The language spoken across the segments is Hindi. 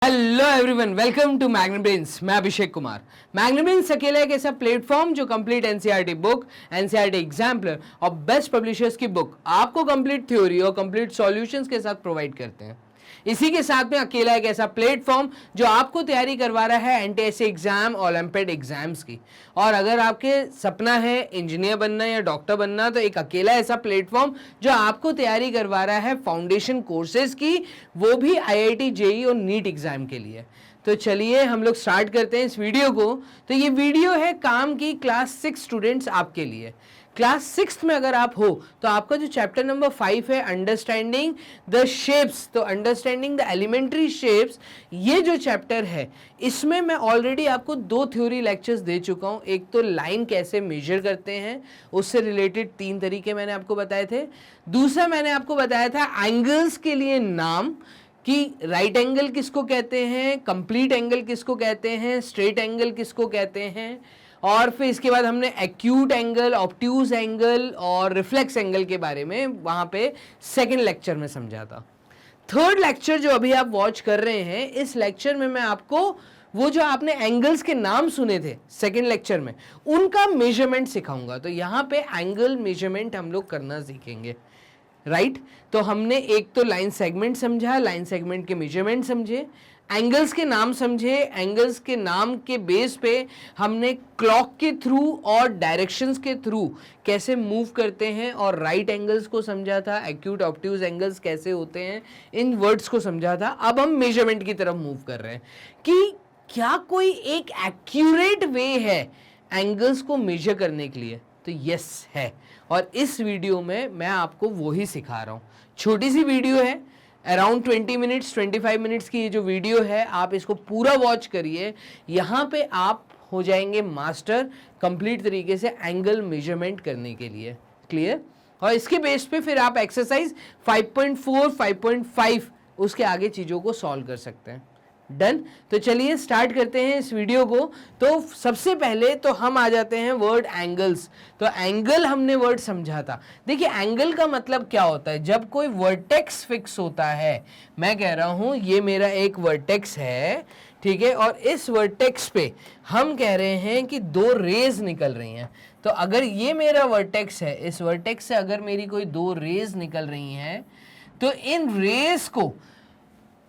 Hello everyone, welcome to Magnet Brains. मैं अभिषेक कुमार। मैग्नेब्रेन्स अकेला एक ऐसा प्लेटफॉर्म जो complete NCERT book, NCERT exemplar और बेस्ट पब्लिशर्स की बुक आपको कंप्लीट थ्योरी और कंप्लीट सॉल्यूशंस के साथ प्रोवाइड करते हैं। इसी के साथ में अकेला एक ऐसा प्लेटफॉर्म जो आपको तैयारी करवा रहा है एनटीएससी एग्जाम, ओलंपियाड एग्जाम्स की। और अगर आपके सपना है इंजीनियर बनना या डॉक्टर बनना, तो एक अकेला ऐसा प्लेटफॉर्म जो आपको तैयारी करवा रहा है फाउंडेशन कोर्सेज की, वो भी आईआईटी, जेईई और नीट एग्जाम के लिए। तो चलिए हम लोग स्टार्ट करते हैं इस वीडियो को। तो ये वीडियो है काम की क्लास 6 स्टूडेंट्स आपके लिए। क्लास 6 में अगर आप हो तो आपका जो चैप्टर नंबर 5 है, अंडरस्टैंडिंग द शेप्स, तो अंडरस्टैंडिंग द एलिमेंट्री शेप्स, ये जो चैप्टर है इसमें मैं ऑलरेडी आपको 2 थ्योरी लेक्चर्स दे चुका हूं। एक तो लाइन कैसे मेजर करते हैं, उससे रिलेटेड 3 तरीके मैंने आपको बताए थे। दूसरा मैंने आपको बताया था एंगल्स के लिए नाम, कि राइट एंगल किसको कहते हैं, कंप्लीट एंगल किसको कहते हैं, स्ट्रेट एंगल किसको कहते हैं। और फिर इसके बाद हमने एक्यूट एंगल, ऑब्ट्यूज एंगल और रिफ्लेक्स एंगल के बारे में वहां पे सेकंड लेक्चर में समझा था। थर्ड लेक्चर जो अभी आप वॉच कर रहे हैं, इस लेक्चर में मैं आपको वो जो आपने एंगल्स के नाम सुने थे सेकंड लेक्चर में, उनका मेजरमेंट सिखाऊंगा। तो यहाँ पे एंगल मेजरमेंट हम लोग करना सीखेंगे, राइट। तो हमने एक तो लाइन सेगमेंट समझा, लाइन सेगमेंट के मेजरमेंट समझे, एंगल्स के नाम समझे, एंगल्स के नाम के बेस पे हमने क्लॉक के थ्रू और डायरेक्शंस के थ्रू कैसे मूव करते हैं, और राइट एंगल्स को समझा था, एक्यूट ऑब्ट्यूज एंगल्स कैसे होते हैं, इन वर्ड्स को समझा था। अब हम मेजरमेंट की तरफ मूव कर रहे हैं कि क्या कोई एक एक्यूरेट वे है एंगल्स को मेजर करने के लिए। तो यस है, और इस वीडियो में मैं आपको वो ही सिखा रहा हूँ। छोटी सी वीडियो है, अराउंड 20 मिनट्स 25 मिनट्स की ये जो वीडियो है, आप इसको पूरा वॉच करिए। यहाँ पे आप हो जाएंगे मास्टर कंप्लीट तरीके से एंगल मेजरमेंट करने के लिए। क्लियर। और इसके बेस पे फिर आप एक्सरसाइज 5.4, 5.5 उसके आगे चीज़ों को सॉल्व कर सकते हैं। डन। तो चलिए स्टार्ट करते हैं इस वीडियो को। तो सबसे पहले तो हम आ जाते हैं वर्ड एंगल्स। तो एंगल हमने वर्ड समझा था। देखिए एंगल का मतलब क्या होता है, जब कोई वर्टेक्स फिक्स होता है। मैं कह रहा हूं ये मेरा एक वर्टेक्स है, ठीक है, और इस वर्टेक्स पे हम कह रहे हैं कि 2 रेज निकल रही हैं। तो अगर ये मेरा वर्टेक्स है, इस वर्टेक्स से अगर मेरी कोई 2 रेज निकल रही हैं, तो इन रेज को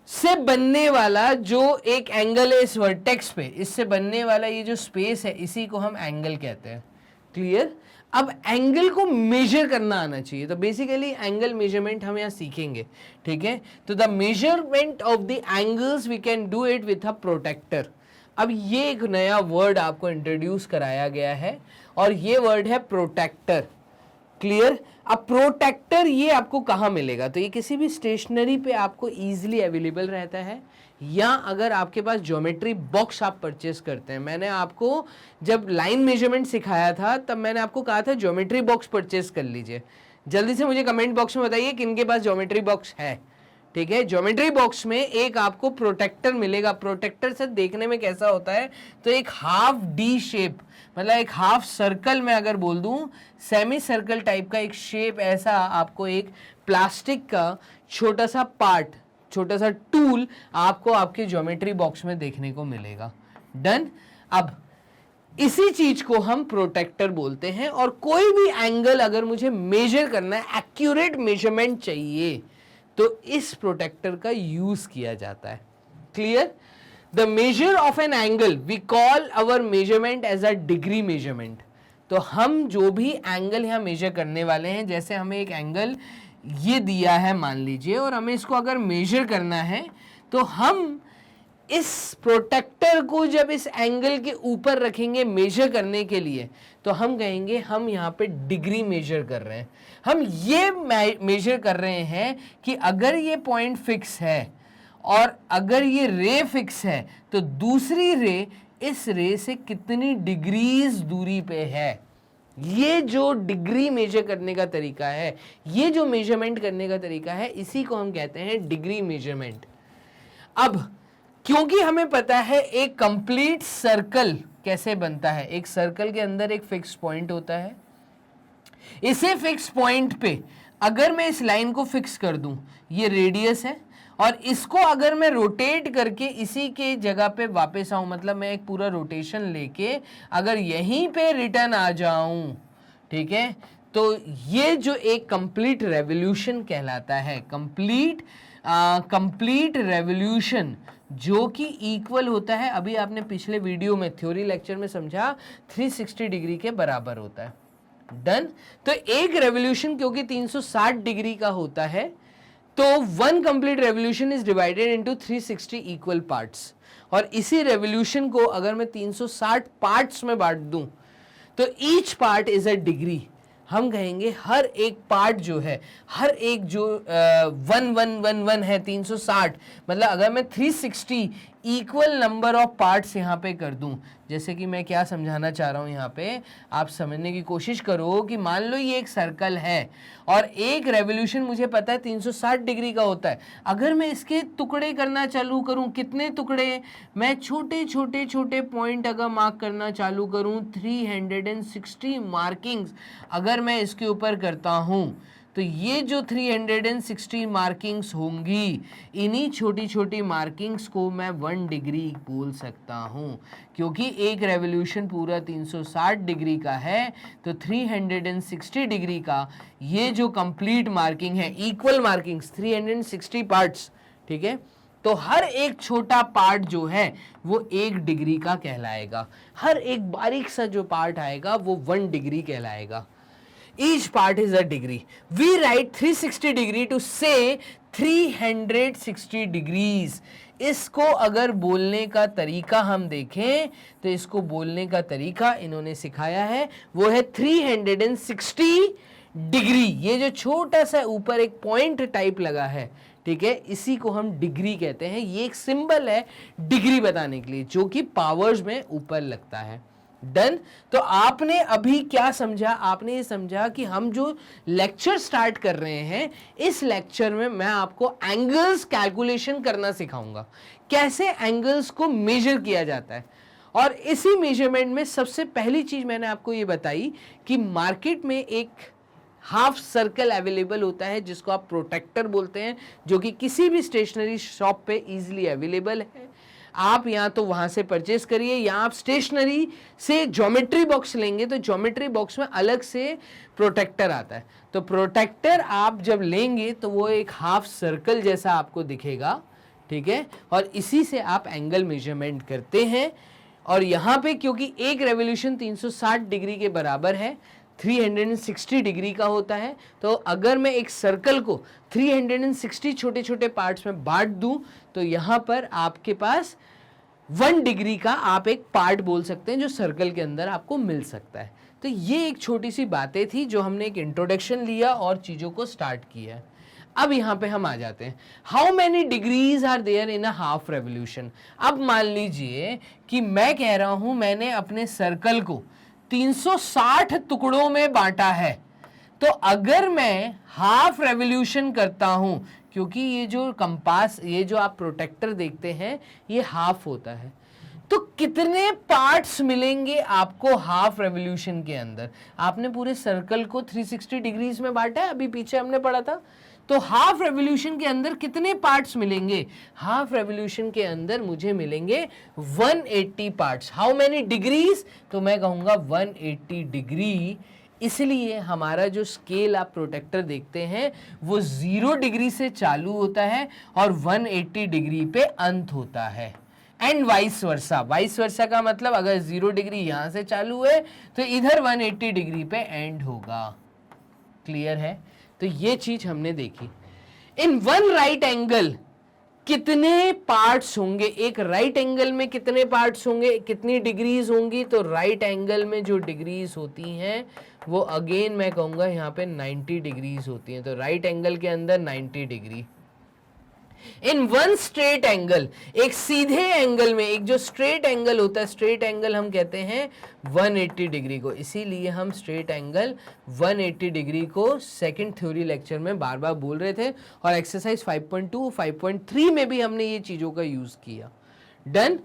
से बनने वाला जो एक एंगल है इस वर्टेक्स पे, इससे बनने वाला ये जो स्पेस है, इसी को हम एंगल कहते हैं। क्लियर। अब एंगल को मेजर करना आना चाहिए, तो बेसिकली एंगल मेजरमेंट हम यहाँ सीखेंगे, ठीक है। तो the measurement of the angles we can do it with a protractor. अब ये एक नया वर्ड आपको इंट्रोड्यूस कराया गया है, और ये वर्ड है प्रोटेक्टर। क्लियर। अब प्रोटेक्टर ये आपको कहाँ मिलेगा, तो ये किसी भी स्टेशनरी पे आपको इजीली अवेलेबल रहता है, या अगर आपके पास ज्योमेट्री बॉक्स आप परचेस करते हैं। मैंने आपको जब लाइन मेजरमेंट सिखाया था तब मैंने आपको कहा था ज्योमेट्री बॉक्स परचेस कर लीजिए। जल्दी से मुझे कमेंट बॉक्स में बताइए किन के पास ज्योमेट्री बॉक्स है, ठीक है। ज्योमेट्री बॉक्स में एक आपको प्रोटेक्टर मिलेगा। प्रोटेक्टर से देखने में कैसा होता है, तो एक हाफ डी शेप, मतलब एक हाफ सर्कल में अगर बोल दूं, सेमी सर्कल टाइप का एक शेप, ऐसा आपको एक प्लास्टिक का छोटा सा पार्ट, छोटा सा टूल आपको आपके ज्योमेट्री बॉक्स में देखने को मिलेगा। डन। अब इसी चीज को हम प्रोटेक्टर बोलते हैं, और कोई भी एंगल अगर मुझे मेजर करना है, एक्यूरेट मेजरमेंट चाहिए, तो इस प्रोटेक्टर का यूज किया जाता है। Clear. The measure of an angle we call our measurement as a degree measurement. तो हम जो भी एंगल यहां मेजर करने वाले हैं, जैसे हमें एक एंगल ये दिया है मान लीजिए, और हमें इसको अगर मेजर करना है, तो हम इस प्रोटेक्टर को जब इस एंगल के ऊपर रखेंगे मेजर करने के लिए, तो हम कहेंगे हम यहाँ पे डिग्री मेजर कर रहे हैं। हम ये मेजर कर रहे हैं कि अगर ये पॉइंट फिक्स है और अगर ये रे फिक्स है, तो दूसरी रे इस रे से कितनी डिग्रीज दूरी पे है। ये जो डिग्री मेजर करने का तरीका है, ये जो मेजरमेंट करने का तरीका है, इसी को हम कहते हैं डिग्री मेजरमेंट। अब क्योंकि हमें पता है एक कंप्लीट सर्कल कैसे बनता है, एक सर्कल के अंदर एक फिक्स पॉइंट होता है। इसे फिक्स पॉइंट पे अगर मैं इस लाइन को फिक्स कर दूं, ये रेडियस है, और इसको अगर मैं रोटेट करके इसी के जगह पे वापस आऊं, मतलब मैं एक पूरा रोटेशन लेके अगर यहीं पे रिटर्न आ जाऊं, ठीक है, तो ये जो एक कंप्लीट रेवोल्यूशन कहलाता है, कंप्लीट रेवोल्यूशन, जो कि इक्वल होता है, अभी आपने पिछले वीडियो में थ्योरी लेक्चर में समझा, 360 डिग्री के बराबर होता है। डन। तो एक रेवोल्यूशन क्योंकि 360 डिग्री का होता है, तो one complete revolution is divided into 360 equal parts, और इसी रेवोल्यूशन को अगर मैं 360 पार्ट्स में बांट दूं तो each part is a degree. हम कहेंगे हर एक पार्ट जो है, हर एक जो 1111 है 360, मतलब अगर मैं 360 इक्वल नंबर ऑफ पार्ट्स यहाँ पे कर दूं, जैसे कि मैं क्या समझाना चाह रहा हूँ यहाँ पे, आप समझने की कोशिश करो कि मान लो ये एक सर्कल है और एक रेवोल्यूशन मुझे पता है 360 डिग्री का होता है। अगर मैं इसके टुकड़े करना चालू करूँ, कितने टुकड़े, मैं छोटे छोटे छोटे पॉइंट अगर मार्क करना चालू करूँ, 360 मार्किंग्स अगर मैं इसके ऊपर करता हूँ, तो ये जो 360 मार्किंग्स होंगी, इन्हीं छोटी छोटी मार्किंग्स को मैं 1 डिग्री बोल सकता हूँ, क्योंकि एक रेवोल्यूशन पूरा 360 डिग्री का है, तो 360 डिग्री का ये जो कंप्लीट मार्किंग है, इक्वल मार्किंग्स 360 पार्ट्स, ठीक है, तो हर एक छोटा पार्ट जो है वो 1 डिग्री का कहलाएगा, हर एक बारीक सा जो पार्ट आएगा वो 1 डिग्री कहलाएगा। Each part is a degree. We write 360 degree to say 360 degrees. इसको अगर बोलने का तरीका हम देखें तो इसको बोलने का तरीका इन्होंने सिखाया है, वो है 360 डिग्री। ये जो छोटा सा ऊपर एक पॉइंट टाइप लगा है, ठीक है, इसी को हम डिग्री कहते हैं। ये एक सिंबल है डिग्री बताने के लिए, जो कि पावर्स में ऊपर लगता है। डन। तो आपने अभी क्या समझा, आपने ये समझा कि हम जो लेक्चर स्टार्ट कर रहे हैं, इस लेक्चर में मैं आपको एंगल्स कैलकुलेशन करना सिखाऊंगा, कैसे एंगल्स को मेजर किया जाता है। और इसी मेजरमेंट में सबसे पहली चीज मैंने आपको ये बताई कि मार्केट में एक हाफ सर्कल अवेलेबल होता है जिसको आप प्रोटेक्टर बोलते हैं, जो कि किसी भी स्टेशनरी शॉप पे इजीली अवेलेबल है। आप या तो वहां से परचेस करिए, या आप स्टेशनरी से ज्योमेट्री बॉक्स लेंगे तो ज्योमेट्री बॉक्स में अलग से प्रोटेक्टर आता है। तो प्रोटेक्टर आप जब लेंगे तो वो एक हाफ सर्कल जैसा आपको दिखेगा, ठीक है, और इसी से आप एंगल मेजरमेंट करते हैं। और यहाँ पे क्योंकि एक रेवोल्यूशन 360 डिग्री के बराबर है, 360 डिग्री का होता है, तो अगर मैं एक सर्कल को 360 छोटे छोटे पार्ट्स में बांट दूं तो यहाँ पर आपके पास 1 डिग्री का आप एक पार्ट बोल सकते हैं जो सर्कल के अंदर आपको मिल सकता है। तो ये एक छोटी सी बातें थी जो हमने एक इंट्रोडक्शन लिया और चीज़ों को स्टार्ट किया। अब यहाँ पे हम आ जाते हैं, how many degrees are there in a half revolution. अब मान लीजिए कि मैं कह रहा हूँ मैंने अपने सर्कल को 360 टुकड़ों में बांटा है, तो अगर मैं हाफ रेवोल्यूशन करता हूं, क्योंकि ये जो कंपास, ये जो आप प्रोटेक्टर देखते हैं, ये हाफ होता है, तो कितने पार्ट्स मिलेंगे आपको हाफ रेवोल्यूशन के अंदर। आपने पूरे सर्कल को 360 डिग्रीज में बांटा है, अभी पीछे हमने पढ़ा था, तो हाफ रेवोल्यूशन के अंदर कितने पार्ट्स मिलेंगे, हाफ रेवोल्यूशन के अंदर मुझे मिलेंगे 180 पार्ट्स। हाउ मेनी डिग्रीज, तो मैं कहूंगा 180 डिग्री। इसलिए हमारा जो स्केल आप प्रोटेक्टर देखते हैं वो 0 डिग्री से चालू होता है और 180 डिग्री पे अंत होता है, and vice versa. Vice versa का मतलब अगर 0 डिग्री यहां से चालू है तो इधर 180 डिग्री पे एंड होगा। क्लियर है? तो ये चीज हमने देखी। इन वन राइट एंगल कितने पार्ट्स होंगे, एक राइट एंगल में कितने पार्ट्स होंगे, कितनी डिग्रीज होंगी, तो राइट एंगल में जो डिग्रीज होती हैं वो अगेन मैं कहूंगा यहाँ पे 90 डिग्रीज होती हैं। तो राइट एंगल के अंदर 90 degree. In one straight angle, एक सीधे एंगल में, एक जो स्ट्रेट एंगल होता है, स्ट्रेट एंगल हम कहते हैं 180 डिग्री को, इसीलिए हम स्ट्रेट एंगल 180 डिग्री को सेकंड थ्योरी लेक्चर में बार बार बोल रहे थे, और एक्सरसाइज 5.2 5.3 में भी हमने ये चीजों का यूज किया। Done.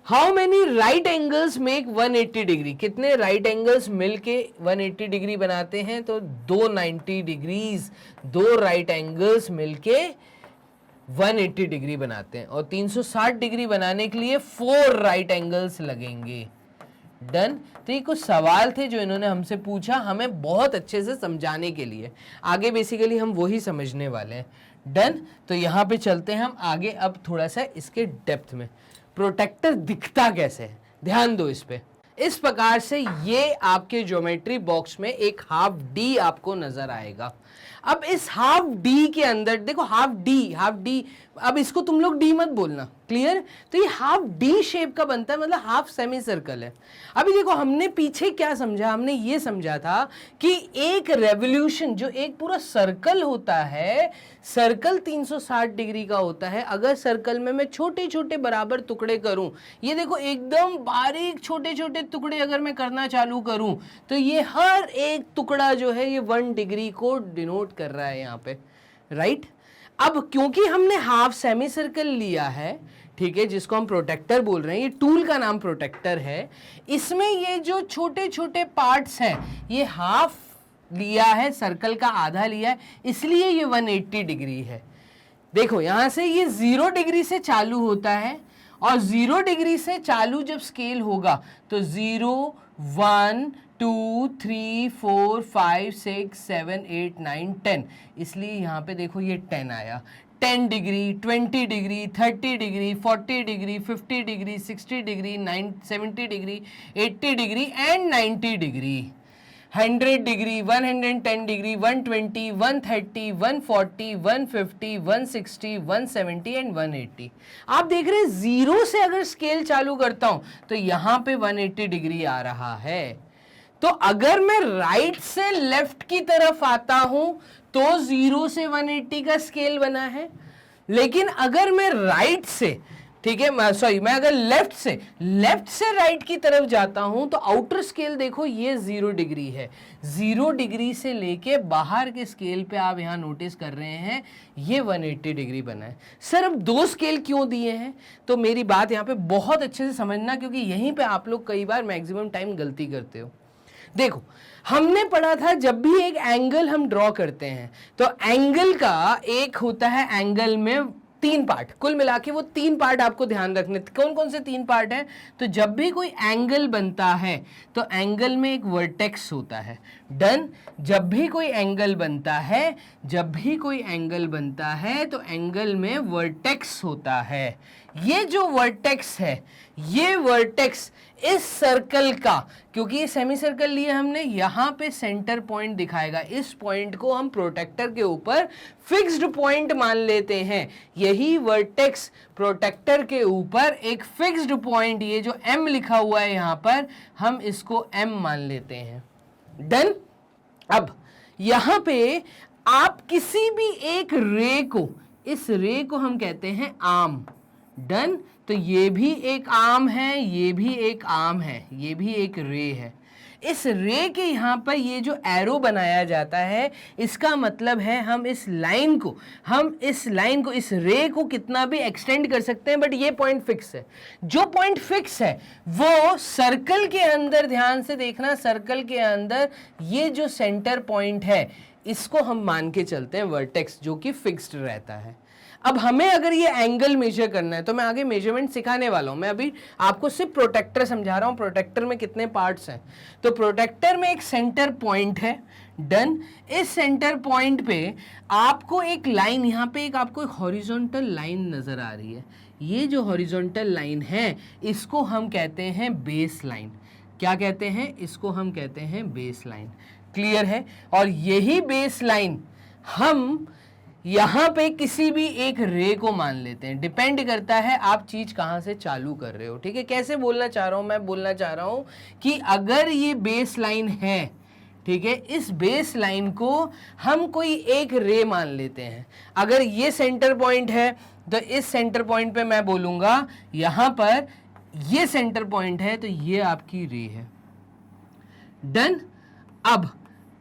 How many right angles make 180 degree, कितने राइट एंगल्स मिलके 180 डिग्री बनाते हैं, तो 290 डिग्रीज, 2 राइट एंगल्स मिलके 180 डिग्री बनाते हैं, और 360 डिग्री बनाने के लिए 4 राइट एंगल्स लगेंगे। डन। तो ये कुछ सवाल थे जो इन्होंने हमसे पूछा, हमें बहुत अच्छे से समझाने के लिए। आगे बेसिकली हम वही समझने वाले हैं। डन। तो यहाँ पे चलते हैं हम आगे अब थोड़ा सा इसके डेप्थ में। प्रोटेक्टर दिखता कैसे है, ध्यान दो इस पे। इस प्रकार से ये आपके ज्योमेट्री बॉक्स में एक हाफ डी आपको नजर आएगा। अब इस हाफ डी के अंदर देखो, हाफ डी, अब इसको तुम लोग डी मत बोलना, क्लियर। तो ये हाफ डी शेप का बनता है, मतलब हाफ सेमी सर्कल है। अभी देखो हमने पीछे क्या समझा, हमने ये समझा था कि एक रेवोल्यूशन, जो एक पूरा सर्कल होता है, सर्कल 360 डिग्री का होता है। अगर सर्कल में मैं छोटे छोटे बराबर टुकड़े करूं, ये देखो एकदम बारीक छोटे छोटे टुकड़े अगर मैं करना चालू करूं, तो ये हर एक टुकड़ा जो है ये 1 डिग्री को डिनोट कर रहा है यहाँ पे, राइट। अब क्योंकि हमने हाफ सेमी सर्कल लिया है, ठीक है, जिसको हम प्रोटेक्टर बोल रहे हैं, ये टूल का नाम प्रोटेक्टर है, इसमें ये जो छोटे छोटे पार्ट्स हैं ये हाफ लिया है, सर्कल का आधा लिया है, इसलिए ये 180 डिग्री है। देखो यहां से ये 0 डिग्री से चालू होता है, और 0 डिग्री से चालू जब स्केल होगा तो 0, 1, 2, 3, 4, 5, 6, 7, 8, 9, 10, इसलिए यहाँ पे देखो ये 10 आया। 10 degree, 20 degree, 30 degree, 40 degree, 50 degree, 60 degree, 70 degree, 80 degree and 90 degree, 100 degree, 110 degree, 120, 130, 140, 150, 160, 170 and 180। आप देख रहे हैं 0 से अगर स्केल चालू करता हूं तो यहां पे 180 डिग्री आ रहा है। तो अगर मैं राइट से लेफ्ट की तरफ आता हूं तो 0 से 180 का स्केल बना है, लेकिन अगर मैं राइट से, ठीक है, मैं अगर लेफ्ट से राइट की तरफ जाता हूं तो आउटर स्केल देखो ये 0 डिग्री है। 0 डिग्री से लेके बाहर के स्केल पे आप यहां नोटिस कर रहे हैं ये 180 डिग्री बना है। सर अब 2 स्केल क्यों दिए हैं? तो मेरी बात यहां पे बहुत अच्छे से समझना, क्योंकि यहीं पे आप लोग कई बार मैक्सिमम टाइम गलती करते हो। देखो हमने पढ़ा था जब भी एक एंगल हम ड्रॉ करते हैं तो एंगल का एक होता है, एंगल में 3 पार्ट, कुल मिला के वो 3 पार्ट आपको ध्यान रखने। कौन कौन से 3 पार्ट हैं? तो जब भी कोई एंगल बनता है तो एंगल में एक वर्टेक्स होता है। डन। जब भी कोई एंगल बनता है, तो एंगल में वर्टेक्स होता है। ये जो वर्टेक्स है, ये वर्टेक्स इस सर्कल का, क्योंकि ये सेमी सर्कल लिए हमने, यहां पे सेंटर पॉइंट दिखाएगा। इस पॉइंट को हम प्रोटेक्टर के ऊपर फिक्स्ड पॉइंट मान लेते हैं। यही वर्टेक्स प्रोटेक्टर के ऊपर एक फिक्स्ड पॉइंट, ये जो M लिखा हुआ है यहां पर, हम इसको M मान लेते हैं। डन। अब यहां पे आप किसी भी एक रे को, इस रे को हम कहते हैं आर्म। डन। तो ये भी एक आर्म है, ये भी एक आर्म है, ये भी एक रे है। इस रे के यहाँ पर ये जो एरो बनाया जाता है, इसका मतलब है हम इस लाइन को, इस रे को कितना भी एक्सटेंड कर सकते हैं, बट ये पॉइंट फिक्स है। जो पॉइंट फिक्स है वो सर्कल के अंदर, ध्यान से देखना, सर्कल के अंदर ये जो सेंटर पॉइंट है इसको हम मान के चलते हैं वर्टेक्स, जो कि फिक्स्ड रहता है। अब हमें अगर ये एंगल मेजर करना है तो मैं आगे मेजरमेंट सिखाने वाला हूं। मैं अभी आपको सिर्फ प्रोटेक्टर समझा रहा हूं, प्रोटेक्टर में कितने पार्ट्स हैं। तो प्रोटेक्टर में एक सेंटर पॉइंट है। डन। इस सेंटर पॉइंट पे आपको एक लाइन, यहां पे एक आपको एक हॉरिजॉन्टल लाइन नजर आ रही है। ये जो हॉरिजॉन्टल लाइन है इसको हम कहते हैं बेस लाइन। क्या कहते हैं? इसको हम कहते हैं बेस लाइन। क्लियर है? और यही बेस लाइन हम यहां पे किसी भी एक रे को मान लेते हैं। डिपेंड करता है आप चीज कहां से चालू कर रहे हो। ठीक है, कैसे बोलना चाह रहा हूं मैं? बोलना चाह रहा हूं कि अगर ये बेस लाइन है, ठीक है, इस बेस लाइन को हम कोई एक रे मान लेते हैं। अगर ये सेंटर पॉइंट है तो इस सेंटर पॉइंट पे मैं बोलूंगा यहां पर ये सेंटर पॉइंट है, तो ये आपकी रे है। डन। अब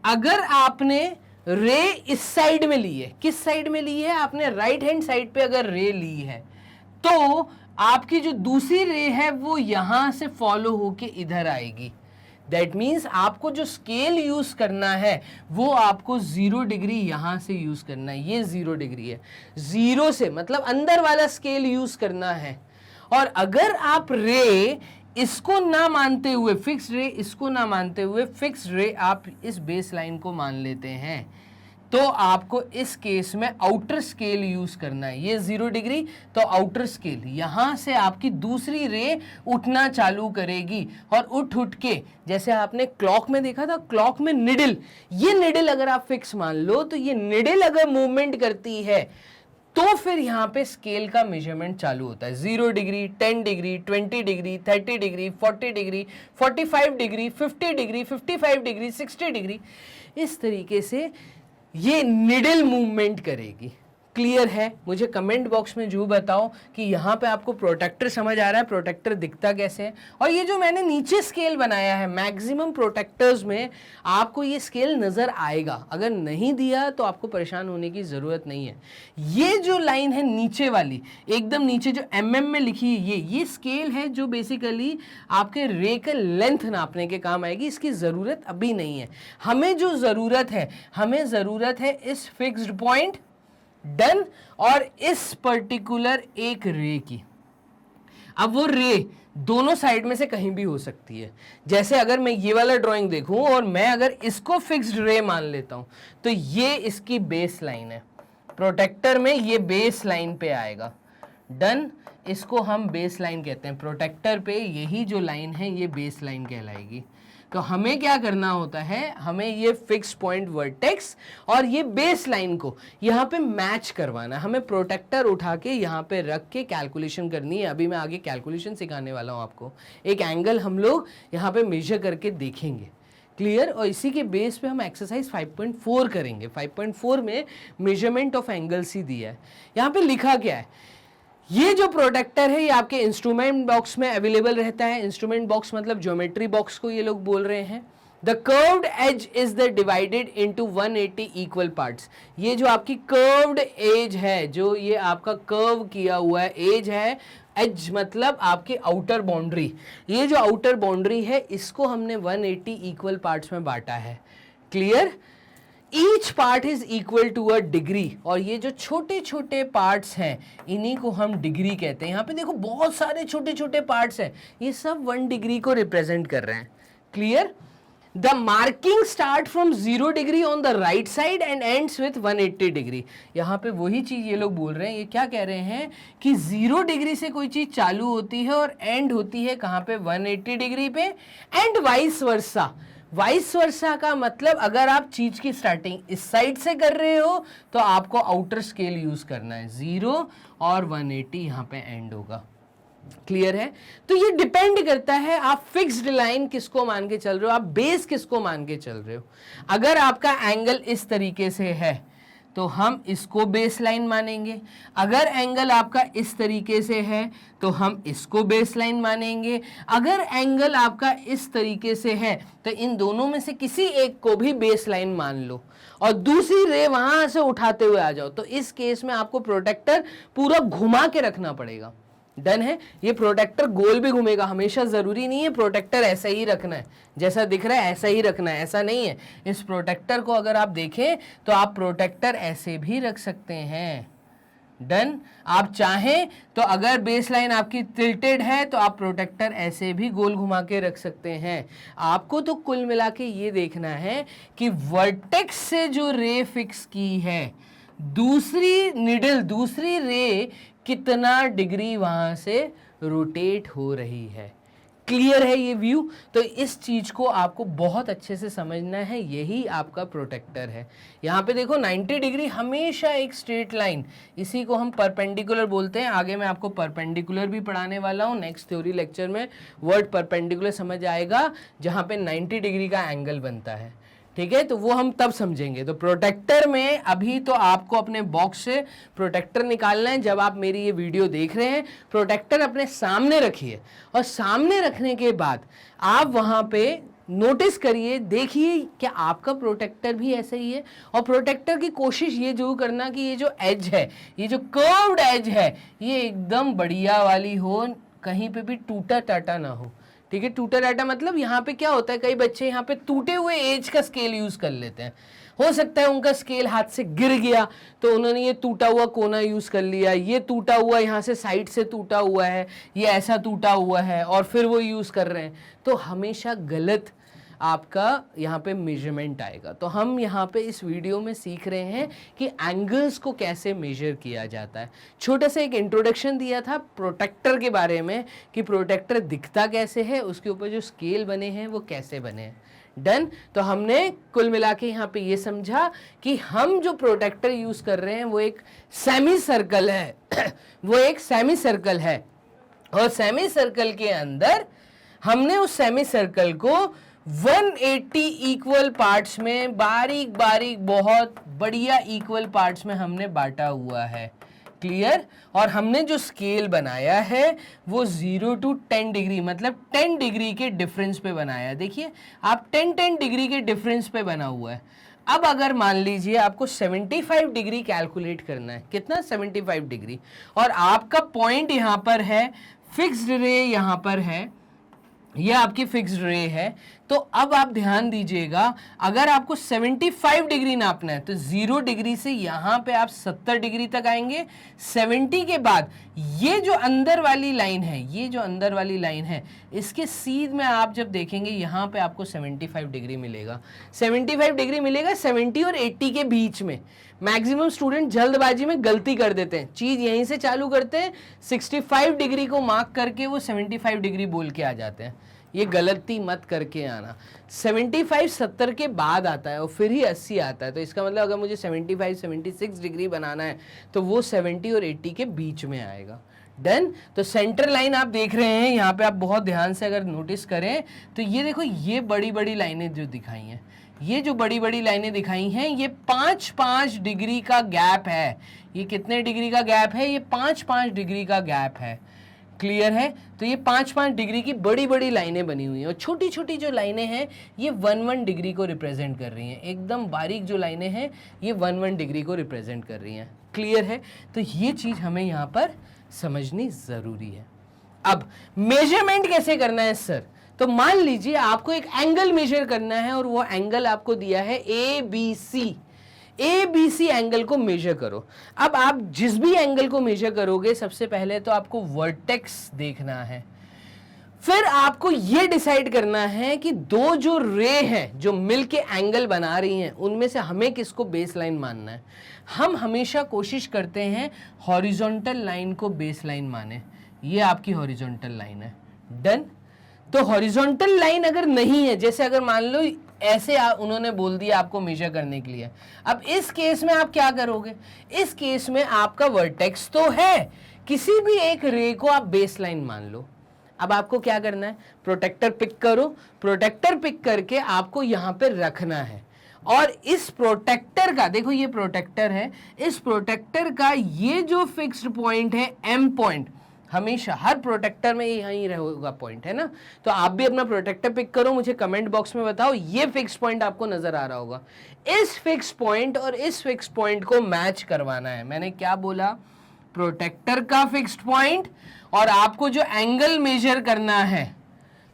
अगर आपने रे इस साइड में ली है, किस साइड में ली है? आपने राइट हैंड साइड पे अगर रे ली है तो आपकी जो दूसरी रे है वो यहां से फॉलो होके इधर आएगी। दैट मीन्स आपको जो स्केल यूज करना है वो आपको 0 डिग्री यहां से यूज करना है, ये 0 डिग्री है, 0 से मतलब अंदर वाला स्केल यूज करना है। और अगर आप रे इसको ना मानते हुए, फिक्स रे इसको ना मानते हुए फिक्स रे आप इस बेस लाइन को मान लेते हैं, तो आपको इस केस में आउटर स्केल यूज करना है, ये 0 डिग्री, तो आउटर स्केल यहां से आपकी दूसरी रे उठना चालू करेगी और उठ उठ के, जैसे आपने क्लॉक में देखा था, क्लॉक में निडल, ये निडल अगर आप फिक्स मान लो तो ये निडल अगर मूवमेंट करती है तो फिर यहां पे स्केल का मेजरमेंट चालू होता है। 0 degree, 10 degree, 20 degree, 30 degree, 40 degree, 45 degree, 50 degree, 55 degree, 60 degree, इस तरीके से ये निडल मूवमेंट करेगी। क्लियर है? मुझे कमेंट बॉक्स में जो बताओ कि यहाँ पे आपको प्रोटेक्टर समझ आ रहा है, प्रोटेक्टर दिखता कैसे है। और ये जो मैंने नीचे स्केल बनाया है, मैक्सिमम प्रोटेक्टर्स में आपको ये स्केल नजर आएगा, अगर नहीं दिया तो आपको परेशान होने की जरूरत नहीं है। ये जो लाइन है नीचे वाली, एकदम नीचे जो mm में लिखी है, ये स्केल है जो बेसिकली आपके रे के लेंथ नापने के काम आएगी। इसकी जरूरत अभी नहीं है, हमें जो जरूरत है, हमें जरूरत है इस फिक्स्ड पॉइंट, डन, और इस पर्टिकुलर एक रे की। अब वो रे दोनों साइड में से कहीं भी हो सकती है। जैसे अगर मैं ये वाला ड्राइंग देखूं और मैं अगर इसको फिक्स्ड रे मान लेता हूं तो ये इसकी बेस लाइन है, प्रोटेक्टर में ये बेस लाइन पे आएगा। डन, इसको हम बेस लाइन कहते हैं, प्रोटेक्टर पे यही जो लाइन है ये बेस लाइन कहलाएगी। तो हमें क्या करना होता है, हमें ये फिक्स पॉइंट वर्टेक्स और ये बेस लाइन को यहाँ पे मैच करवाना है। हमें प्रोटेक्टर उठा के यहाँ पे रख के कैलकुलेशन करनी है। अभी मैं आगे कैलकुलेशन सिखाने वाला हूँ आपको, एक एंगल हम लोग यहाँ पे मेजर करके देखेंगे। क्लियर? और इसी के बेस पे हम एक्सरसाइज 5.4 करेंगे। 5.4 में मेजरमेंट ऑफ एंगल सी दिया है। यहाँ पे लिखा क्या है, ये जो प्रोटेक्टर है ये आपके इंस्ट्रूमेंट बॉक्स में अवेलेबल रहता है। इंस्ट्रूमेंट बॉक्स मतलब ज्योमेट्री बॉक्स को ये लोग बोल रहे हैं। The curved as is the divided into 180 equal parts. ये जो आपकी कर्व्ड एज है, जो ये आपका कर्व किया हुआ है, एज है, एज मतलब आपकी आउटर बाउंड्री, ये जो आउटर बाउंड्री है इसको हमने 180 इक्वल पार्ट्स में बांटा है। Clear? Each part is equal to a degree, और ये जो छोटे छोटे पार्ट्स हैं इन्हीं को हम डिग्री कहते हैं। यहाँ पे देखो बहुत सारे छोटे छोटे पार्ट्स हैं, ये सब 1 डिग्री को रिप्रेजेंट कर रहे हैं। Clear? The marking start from 0 degree on the right side and ends with 180 degree. यहाँ पे वही चीज ये लोग बोल रहे हैं, ये क्या कह रहे हैं कि 0 डिग्री से कोई चीज चालू होती है और एंड होती है कहाँ पे, 180 डिग्री पे, and vice versa. Vice versa का मतलब अगर आप चीज की स्टार्टिंग इस साइड से कर रहे हो तो आपको आउटर स्केल यूज करना है, 0 और 180 यहाँ पे एंड होगा। क्लियर है? तो ये डिपेंड करता है आप फिक्स्ड लाइन किसको मान के चल रहे हो, आप बेस किसको मान के चल रहे हो। अगर आपका एंगल इस तरीके से है तो हम इसको बेस लाइन मानेंगे, अगर एंगल आपका इस तरीके से है तो हम इसको बेस लाइन मानेंगे, अगर एंगल आपका इस तरीके से है तो इन दोनों में से किसी एक को भी बेस लाइन मान लो और दूसरी रे वहां से उठाते हुए आ जाओ। तो इस केस में आपको प्रोटेक्टर पूरा घुमा के रखना पड़ेगा। डन है? ये प्रोटेक्टर गोल भी घूमेगा, हमेशा जरूरी नहीं है प्रोटेक्टर ऐसा ही रखना है, जैसा दिख रहा है ऐसा ही रखना है, ऐसा नहीं है। इस प्रोटेक्टर को अगर आप देखें तो आप प्रोटेक्टर ऐसे भी रख सकते हैं। डन? आप चाहें तो अगर बेस लाइन आपकी टिल्टेड है तो आप प्रोटेक्टर ऐसे भी गोल घुमा के रख सकते हैं। आपको तो कुल मिला के ये देखना है कि वर्टेक्स से जो रे फिक्स की है, दूसरी निडल, दूसरी रे कितना डिग्री वहां से रोटेट हो रही है। क्लियर है ये व्यू? तो इस चीज को आपको बहुत अच्छे से समझना है, यही आपका प्रोटेक्टर है। यहाँ पे देखो 90 डिग्री हमेशा एक स्ट्रेट लाइन, इसी को हम परपेंडिकुलर बोलते हैं। आगे मैं आपको परपेंडिकुलर भी पढ़ाने वाला हूँ, नेक्स्ट थ्योरी लेक्चर में वर्ड परपेंडिकुलर समझ आएगा, जहाँ पे 90 डिग्री का एंगल बनता है। ठीक है, तो वो हम तब समझेंगे। तो प्रोटेक्टर में अभी तो आपको अपने बॉक्स से प्रोटेक्टर निकालना है। जब आप मेरी ये वीडियो देख रहे हैं, प्रोटेक्टर अपने सामने रखिए और सामने रखने के बाद आप वहां पे नोटिस करिए, देखिए क्या आपका प्रोटेक्टर भी ऐसा ही है। और प्रोटेक्टर की कोशिश ये जरूर करना कि ये जो एज है, ये जो कर्व्ड एज है, ये एकदम बढ़िया वाली हो, कहीं पे भी टूटा टाटा ना हो। ठीक है। टूटा डाटा मतलब यहाँ पे क्या होता है, कई बच्चे यहाँ पे टूटे हुए एज का स्केल यूज कर लेते हैं। हो सकता है उनका स्केल हाथ से गिर गया तो उन्होंने ये टूटा हुआ कोना यूज कर लिया, ये टूटा हुआ यहाँ से साइड से टूटा हुआ है, ये ऐसा टूटा हुआ है और फिर वो यूज कर रहे हैं, तो हमेशा गलत आपका यहाँ पे मेजरमेंट आएगा। तो हम यहाँ पे इस वीडियो में सीख रहे हैं कि एंगल्स को कैसे मेजर किया जाता है। छोटा सा एक इंट्रोडक्शन दिया था प्रोटेक्टर के बारे में कि प्रोटेक्टर दिखता कैसे है, उसके ऊपर जो स्केल बने हैं वो कैसे बने हैं। डन। तो हमने कुल मिला के यहाँ पे ये समझा कि हम जो प्रोटेक्टर यूज कर रहे हैं वो एक सेमी सर्कल है वो एक सेमी सर्कल है, और सेमी सर्कल के अंदर हमने उस सेमी सर्कल को 180 इक्वल पार्ट्स में बारीक बारीक बहुत बढ़िया इक्वल पार्ट्स में हमने बांटा हुआ है। क्लियर। और हमने जो स्केल बनाया है वो 0 to 10 डिग्री मतलब 10 डिग्री के डिफरेंस पे बनाया है। देखिए आप 10 डिग्री के डिफरेंस पे बना हुआ है। अब अगर मान लीजिए आपको 75 डिग्री कैलकुलेट करना है, कितना 75 डिग्री, और आपका पॉइंट यहाँ पर है, फिक्स्ड रे यहाँ पर है, यह आपकी फिक्स्ड रे है। तो अब आप ध्यान दीजिएगा, अगर आपको 75 डिग्री नापना है तो 0 डिग्री से यहां पे आप 70 डिग्री तक आएंगे। 70 के बाद ये जो अंदर वाली लाइन है, ये जो अंदर वाली लाइन है, इसके सीध में आप जब देखेंगे यहां पे आपको 75 डिग्री मिलेगा। 75 डिग्री मिलेगा 70 और 80 के बीच में। मैक्सिमम स्टूडेंट जल्दबाजी में गलती कर देते हैं, चीज यहीं से चालू करते हैं, 65 डिग्री को मार्क करके वो 75 डिग्री बोल के आ जाते हैं। ये गलती मत करके आना। 75 70 के बाद आता है और फिर ही 80 आता है। तो इसका मतलब अगर मुझे 75 76 डिग्री बनाना है तो वो 70 और 80 के बीच में आएगा। डन। तो सेंटर लाइन आप देख रहे हैं यहाँ पे, आप बहुत ध्यान से अगर नोटिस करें तो ये देखो, ये बड़ी बड़ी लाइनें जो दिखाई हैं, ये जो बड़ी बड़ी लाइनें दिखाई हैं, ये 5-5 डिग्री का गैप है। ये कितने डिग्री का गैप है? ये 5-5 डिग्री का गैप है। क्लियर है। तो ये 5-5 डिग्री की बड़ी बड़ी लाइनें बनी हुई हैं, और छोटी छोटी जो लाइनें हैं ये 1-1 डिग्री को रिप्रेजेंट कर रही हैं। एकदम बारीक जो लाइनें हैं ये 1-1 डिग्री को रिप्रेजेंट कर रही हैं। क्लियर है। तो ये चीज हमें यहाँ पर समझनी जरूरी है। अब मेजरमेंट कैसे करना है सर? तो मान लीजिए आपको एक एंगल मेजर करना है और वो एंगल आपको दिया है ABC एंगल को मेजर करो। अब आप जिस भी एंगल को मेजर करोगे सबसे पहले तो आपको वर्टेक्स देखना है, फिर आपको यह डिसाइड करना है कि दो जो रे हैं जो मिलके एंगल बना रही हैं उनमें से हमें किसको बेस लाइन मानना है। हम हमेशा कोशिश करते हैं हॉरिजॉन्टल लाइन को बेस लाइन माने। ये आपकी हॉरिजॉन्टल लाइन है। डन। तो हॉरिजॉन्टल लाइन अगर नहीं है, जैसे अगर मान लो ऐसे उन्होंने बोल दिया आपको मेजर करने के लिए, अब इस केस में आप क्या करोगे? इस केस में आपका वर्टेक्स तो है, किसी भी एक रे को आप बेस लाइन मान लो। अब आपको क्या करना है? प्रोटेक्टर पिक करो। प्रोटेक्टर पिक करके आपको यहां पे रखना है, और इस प्रोटेक्टर का देखो, ये प्रोटेक्टर है, इस प्रोटेक्टर का ये जो फिक्स्ड पॉइंट है एम पॉइंट, हमेशा हर प्रोटेक्टर में यहीं रहेगा पॉइंट, है ना। तो आप भी अपना प्रोटेक्टर पिक करो, मुझे कमेंट बॉक्स में बताओ ये फिक्स पॉइंट आपको नजर आ रहा होगा। इस फिक्स पॉइंट और इस फिक्स पॉइंट को मैच करवाना है। मैंने क्या बोला? प्रोटेक्टर का फिक्स्ड पॉइंट और आपको जो एंगल मेजर करना है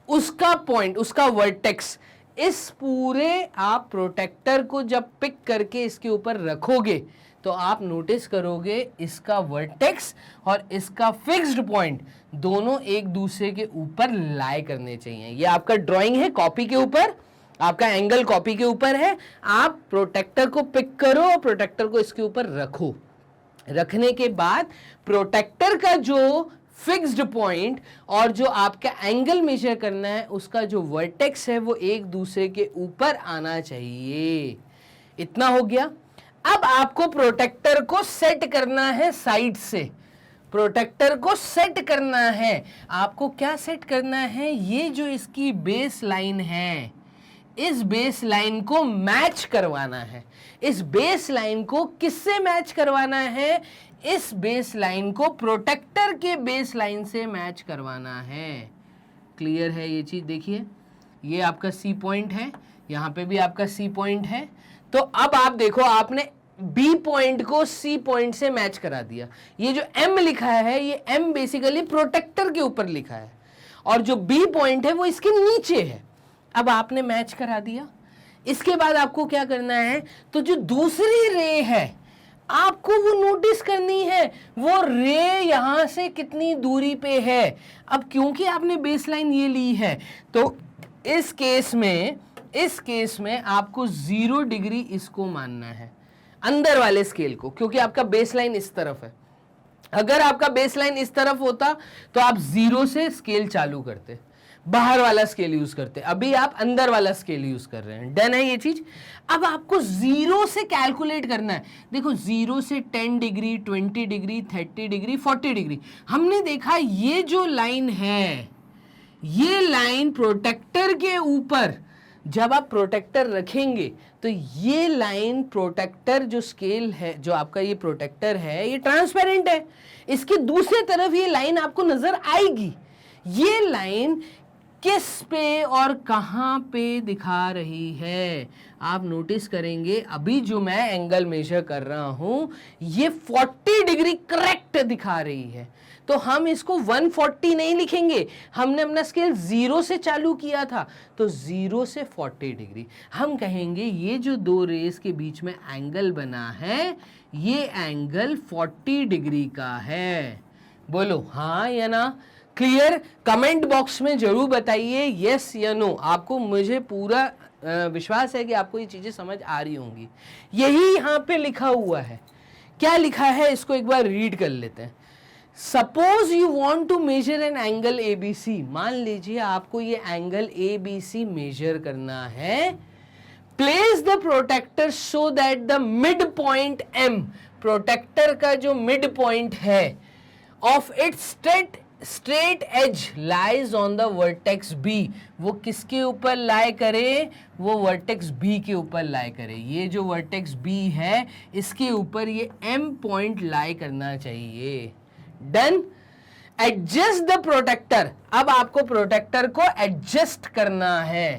उसका पॉइंट, उसका वर्टेक्स। इस पूरे आप प्रोटेक्टर को जब पिक करके इसके ऊपर रखोगे तो आप नोटिस करोगे इसका वर्टेक्स और इसका फिक्स्ड पॉइंट दोनों एक दूसरे के ऊपर लाई करने चाहिए। ये आपका ड्राइंग है कॉपी के ऊपर, आपका एंगल कॉपी के ऊपर है। आप प्रोटेक्टर को पिक करो और प्रोटेक्टर को इसके ऊपर रखो। रखने के बाद प्रोटेक्टर का जो फिक्स्ड पॉइंट और जो आपका एंगल मेजर करना है उसका जो वर्टेक्स है वो एक दूसरे के ऊपर आना चाहिए। इतना हो गया। अब आपको प्रोटेक्टर को सेट करना है साइड से। प्रोटेक्टर को सेट करना है। आपको क्या सेट करना है? ये जो इसकी बेस लाइन है, इस बेस लाइन को मैच करवाना है। इस बेस लाइन को किससे मैच करवाना है? इस बेस लाइन को प्रोटेक्टर के बेस लाइन से मैच करवाना है। क्लियर है ये चीज? देखिए ये आपका सी पॉइंट है, यहां पे भी आपका सी पॉइंट है। तो अब आप देखो, आपने बी पॉइंट को सी पॉइंट से मैच करा दिया। ये जो एम लिखा है, ये एम बेसिकली प्रोटेक्टर के ऊपर लिखा है, और जो बी पॉइंट है वो इसके नीचे है। अब आपने मैच करा दिया। इसके बाद आपको क्या करना है, तो जो दूसरी रे है आपको वो नोटिस करनी है, वो रे यहां से कितनी दूरी पे है। अब क्योंकि आपने बेसलाइन ये ली है तो इस केस में आपको 0 डिग्री इसको मानना है, अंदर वाले स्केल को, क्योंकि आपका बेसलाइन इस तरफ है। अगर आपका बेसलाइन इस तरफ होता तो आप 0 से स्केल चालू करते, बाहर वाला स्केल यूज करते। अभी आप अंदर वाला स्केल यूज कर रहे हैं। डन है ये चीज। अब आपको 0 से कैलकुलेट करना है। देखो 0 से 10 डिग्री, 20 डिग्री, 30 डिग्री, 40 डिग्री। हमने देखा ये जो लाइन है, ये लाइन प्रोटेक्टर के ऊपर, जब आप प्रोटेक्टर रखेंगे तो ये लाइन प्रोटेक्टर जो स्केल है, जो आपका ये प्रोटेक्टर है, ये ट्रांसपेरेंट है। इसके दूसरी तरफ ये लाइन आपको नजर आएगी। ये लाइन किस पे और कहां पे दिखा रही है, आप नोटिस करेंगे। अभी जो मैं एंगल मेजर कर रहा हूं ये 40 डिग्री करेक्ट दिखा रही है। तो हम इसको 140 नहीं लिखेंगे, हमने अपना स्केल 0 से चालू किया था, तो 0 से 40 डिग्री हम कहेंगे ये जो दो रेस के बीच में एंगल बना है ये एंगल 40 डिग्री का है। बोलो हाँ या ना। क्लियर? कमेंट बॉक्स में जरूर बताइए यस या नो। आपको, मुझे पूरा विश्वास है कि आपको ये चीजें समझ आ रही होंगी। यही यहाँ पे लिखा हुआ है। क्या लिखा है इसको एक बार रीड कर लेते हैं। Suppose you want to measure an angle ABC। मान लीजिए आपको ये एंगल ABC मेजर करना है। Place the protractor so that the mid point M, protractor का जो मिड पॉइंट है, of its straight edge lies on the vertex B। वो किसके ऊपर लाई करे, वो वर्टेक्स B के ऊपर लाई करे। ये जो वर्टेक्स B है इसके ऊपर ये M पॉइंट लाई करना चाहिए। डन। Adjust the protractor. अब आपको प्रोटेक्टर को एडजस्ट करना है।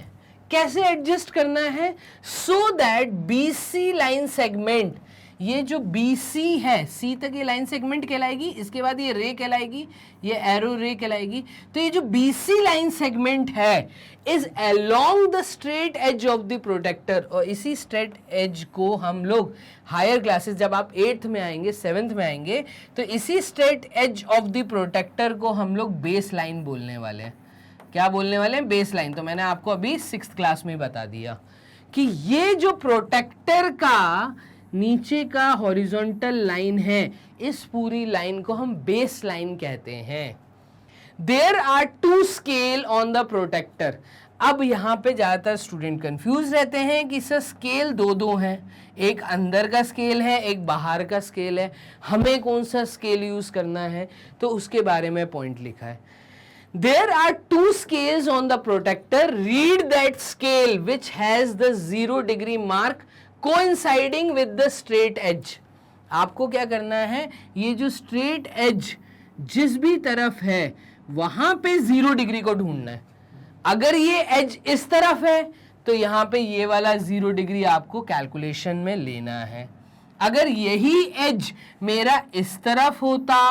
कैसे एडजस्ट करना है, so that BC line segment, ये जो BC है, C तक ये लाइन सेगमेंट कहलाएगी, इसके बाद ये रे कहलाएगी, ये एरो रे कहलाएगी। तो ये जो BC लाइन सेगमेंट है is along the straight edge of the protractor. और इसी स्ट्रेट एज को हम लोग हायर क्लासेस, जब आप 8th में आएंगे, 7th में आएंगे, तो इसी straight edge of the protractor को हम लोग बेस लाइन बोलने वाले हैं। क्या बोलने वाले हैं? Base line. तो मैंने आपको अभी 6th क्लास में बता दिया कि ये जो प्रोटेक्टर का नीचे का हॉरिजॉन्टल लाइन है, इस पूरी लाइन को हम बेस लाइन कहते हैं। There are 2 scale on the protractor. अब यहाँ पे ज़्यादातर स्टूडेंट कंफ्यूज रहते हैं कि सर स्केल दो हैं, एक अंदर का स्केल है, एक बाहर का स्केल है, हमें कौन सा स्केल यूज़ करना है? तो उसके बारे में पॉइंट लिखा है। There are 2 scales on the protector. Read that scale which has the 0 degree mark coinciding with the straight edge. आपको क्या करना है, ये जो स्ट्रेट एज जिस भी तरफ है वहां पे 0 डिग्री को ढूंढना है। अगर ये एज इस तरफ है तो यहाँ पे ये वाला 0 डिग्री आपको कैलकुलेशन में लेना है। अगर यही एज मेरा इस तरफ होता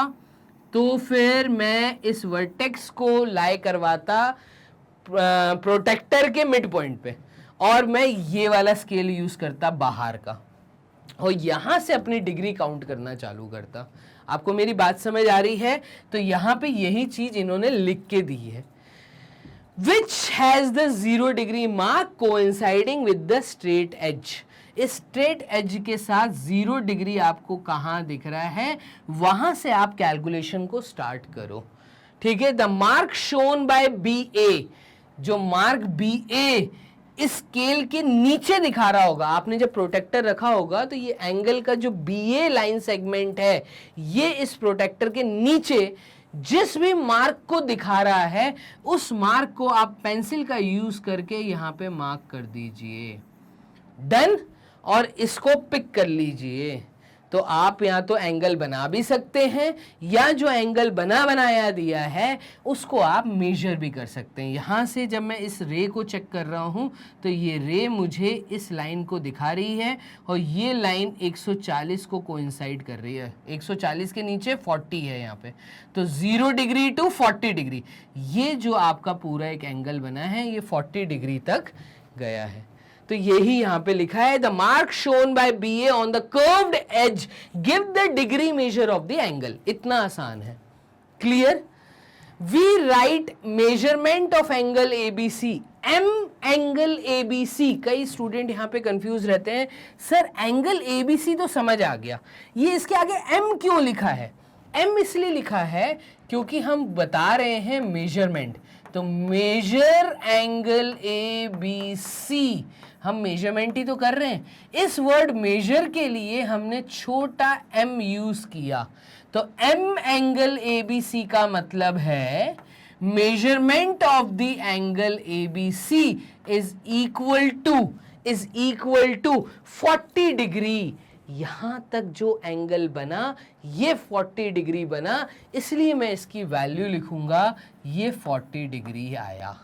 तो फिर मैं इस वर्टेक्स को लाई करवाता प्रोटेक्टर के मिड पॉइंट पे, और मैं ये वाला स्केल यूज करता बाहर का, और यहां से अपनी डिग्री काउंट करना चालू करता। आपको मेरी बात समझ आ रही है? तो यहां पे यही चीज इन्होंने लिख के दी है। Which has the 0 degree mark coinciding with the straight edge. इस स्ट्रेट एज के साथ 0 डिग्री आपको कहां दिख रहा है, वहां से आप कैलकुलेशन को स्टार्ट करो। ठीक है। The mark shown by BA, जो मार्क BA इस स्केल के नीचे दिखा रहा होगा, आपने जब प्रोटेक्टर रखा होगा तो ये एंगल का जो BA लाइन सेगमेंट है ये इस प्रोटेक्टर के नीचे जिस भी मार्क को दिखा रहा है उस मार्क को आप पेंसिल का यूज करके यहां पे मार्क कर दीजिए। डन। और इसको पिक कर लीजिए। तो आप या तो एंगल बना भी सकते हैं या जो एंगल बनाया दिया है उसको आप मेजर भी कर सकते हैं। यहाँ से जब मैं इस रे को चेक कर रहा हूँ तो ये रे मुझे इस लाइन को दिखा रही है और ये लाइन 140 को कोइंसाइड कर रही है। 140 के नीचे 40 है यहाँ पे, तो 0 डिग्री टू 40 डिग्री, ये जो आपका पूरा एक एंगल बना है ये 40 डिग्री तक गया है। तो यही यहां पे लिखा है, the mark shown by BA on the curved edge give the degree measure of the angle. इतना आसान है। Clear? We write measurement of angle ABC, M angle ABC। कई स्टूडेंट यहां पे कंफ्यूज रहते हैं, सर एंगल ABC तो समझ आ गया, ये इसके आगे M क्यों लिखा है? M इसलिए लिखा है क्योंकि हम बता रहे हैं मेजरमेंट, तो मेजर एंगल ABC, हम मेजरमेंट ही तो कर रहे हैं। इस वर्ड मेजर के लिए हमने छोटा m यूज किया, तो m एंगल ABC का मतलब है measurement of the angle ABC is equal to 40 degree. यहां तक जो एंगल बना ये 40 डिग्री बना, इसलिए मैं इसकी वैल्यू लिखूंगा, ये 40 डिग्री आया।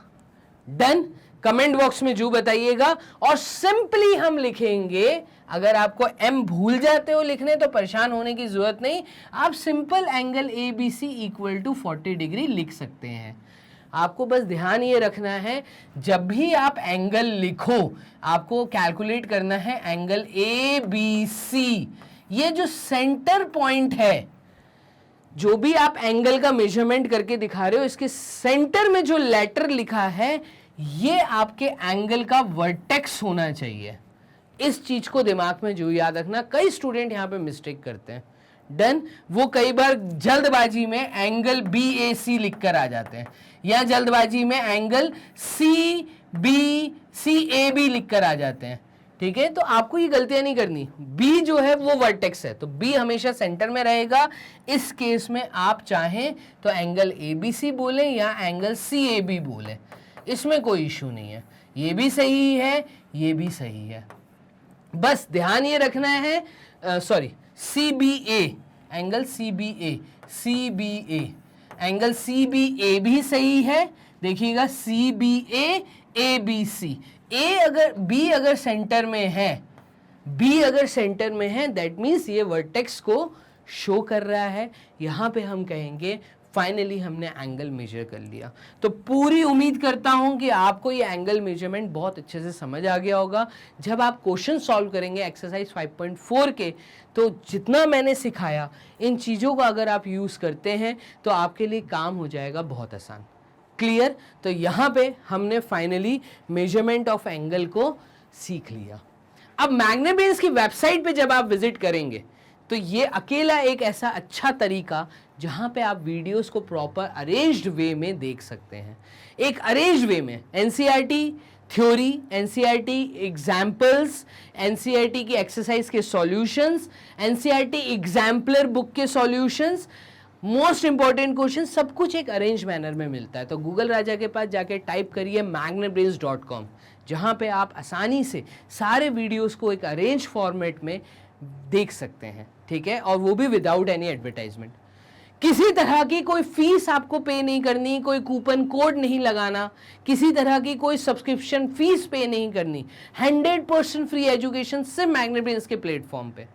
डन? कमेंट बॉक्स में जो बताइएगा। और सिंपली हम लिखेंगे, अगर आपको m भूल जाते हो लिखने तो परेशान होने की जरूरत नहीं, आप simple angle ABC equal to 40 degree लिख सकते हैं। आपको बस ध्यान ये रखना है, जब भी आप एंगल लिखो आपको कैलकुलेट करना है एंगल ABC। ये जो सेंटर पॉइंट है, जो भी आप एंगल का मेजरमेंट करके दिखा रहे हो, इसके सेंटर में जो लेटर लिखा है ये आपके एंगल का वर्टेक्स होना चाहिए। इस चीज को दिमाग में जो याद रखना, कई स्टूडेंट यहां पे मिस्टेक करते हैं। डन? वो कई बार जल्दबाजी में एंगल BAC लिखकर आ जाते हैं, या जल्दबाजी में एंगल CAB लिखकर आ जाते हैं। ठीक है, तो आपको ये गलतियां नहीं करनी। B जो है वो वर्टेक्स है, तो B हमेशा सेंटर में रहेगा। इस केस में आप चाहें तो एंगल ABC बोलें या एंगल CAB बोलें, इसमें कोई इशू नहीं है। ये भी सही है, ये भी सही है। बस ध्यान ये रखना है, CBA, angle CBA angle CBA भी सही है। देखिएगा CBA ABC, B अगर सेंटर में है, दैट मीन्स ये वर्टेक्स को शो कर रहा है। यहां पे हम कहेंगे फाइनली हमने एंगल मेजर कर लिया। तो पूरी उम्मीद करता हूं कि आपको ये एंगल मेजरमेंट बहुत अच्छे से समझ आ गया होगा। जब आप क्वेश्चन सॉल्व करेंगे एक्सरसाइज 5.4 के, तो जितना मैंने सिखाया इन चीज़ों का अगर आप यूज़ करते हैं तो आपके लिए काम हो जाएगा बहुत आसान। क्लियर? तो यहाँ पे हमने फाइनली मेजरमेंट ऑफ एंगल को सीख लिया। अब मैग्नेब्रेन्स की वेबसाइट पे जब आप विजिट करेंगे तो ये अकेला एक ऐसा अच्छा तरीका जहां पे आप वीडियोस को प्रॉपर अरेंज्ड वे में देख सकते हैं। एक अरेंज्ड वे में NCERT theory, NCERT examples, NCERT की एक्सरसाइज के सॉल्यूशंस, NCERT एग्जाम्पलर बुक के सॉल्यूशंस, मोस्ट इंपॉर्टेंट क्वेश्चन, सब कुछ एक अरेंज मैनर में मिलता है। तो गूगल राजा के पास जाके टाइप करिए magnabrains.com, जहां पे आप आसानी से सारे वीडियोस को एक अरेंज फॉर्मेट में देख सकते हैं। ठीक है, और वो भी विदाउट एनी एडवर्टाइजमेंट। किसी तरह की कोई फीस आपको पे नहीं करनी, कोई कूपन कोड नहीं लगाना, किसी तरह की कोई सब्सक्रिप्शन फीस पे नहीं करनी। 100% फ्री एजुकेशन सिर्फ मैग्नेब्रेन्स के प्लेटफॉर्म पे।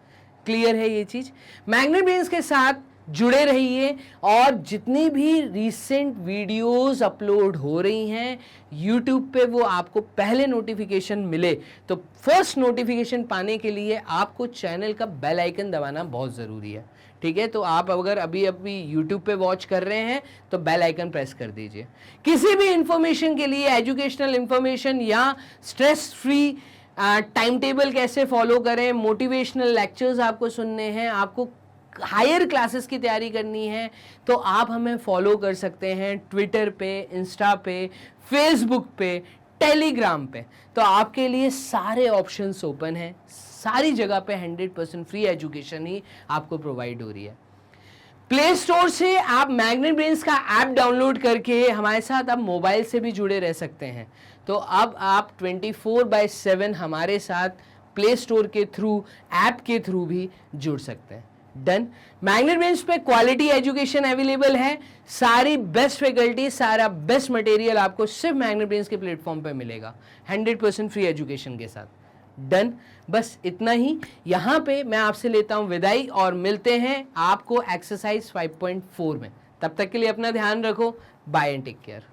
क्लियर है ये चीज? मैग्नेब्रेन्स के साथ जुड़े रहिए, और जितनी भी रीसेंट वीडियोस अपलोड हो रही हैं यूट्यूब पे वो आपको पहले नोटिफिकेशन मिले। तो फर्स्ट नोटिफिकेशन पाने के लिए आपको चैनल का बेल आइकन दबाना बहुत ज़रूरी है। ठीक है, तो आप अगर अभी यूट्यूब पे वॉच कर रहे हैं तो बेल आइकन प्रेस कर दीजिए। किसी भी इंफॉर्मेशन के लिए, एजुकेशनल इंफॉर्मेशन या स्ट्रेस फ्री टाइम टेबल कैसे फॉलो करें, मोटिवेशनल लेक्चर्स आपको सुनने हैं, आपको हायर क्लासेस की तैयारी करनी है, तो आप हमें फॉलो कर सकते हैं ट्विटर पे, इंस्टा पे, फेसबुक पे, टेलीग्राम पे। तो आपके लिए सारे ऑप्शंस ओपन हैं, सारी जगह पे 100% फ्री एजुकेशन ही आपको प्रोवाइड हो रही है। प्ले स्टोर से आप मैग्नेब्रेन्स का ऐप डाउनलोड करके हमारे साथ आप मोबाइल से भी जुड़े रह सकते हैं। तो अब आप 24/7 हमारे साथ प्ले स्टोर के थ्रू, ऐप के थ्रू भी जुड़ सकते हैं। डन। मैग्नेट ब्रेन्स पे क्वालिटी एजुकेशन अवेलेबल है, सारी बेस्ट फैकल्टी, सारा बेस्ट मटेरियल आपको सिर्फ मैग्नेट ब्रेन्स के प्लेटफॉर्म पे मिलेगा 100% फ्री एजुकेशन के साथ। डन। बस इतना ही, यहाँ पे मैं आपसे लेता हूँ विदाई और मिलते हैं आपको एक्सरसाइज 5.4 में। तब तक के लिए अपना ध्यान रखो। Bye and take care.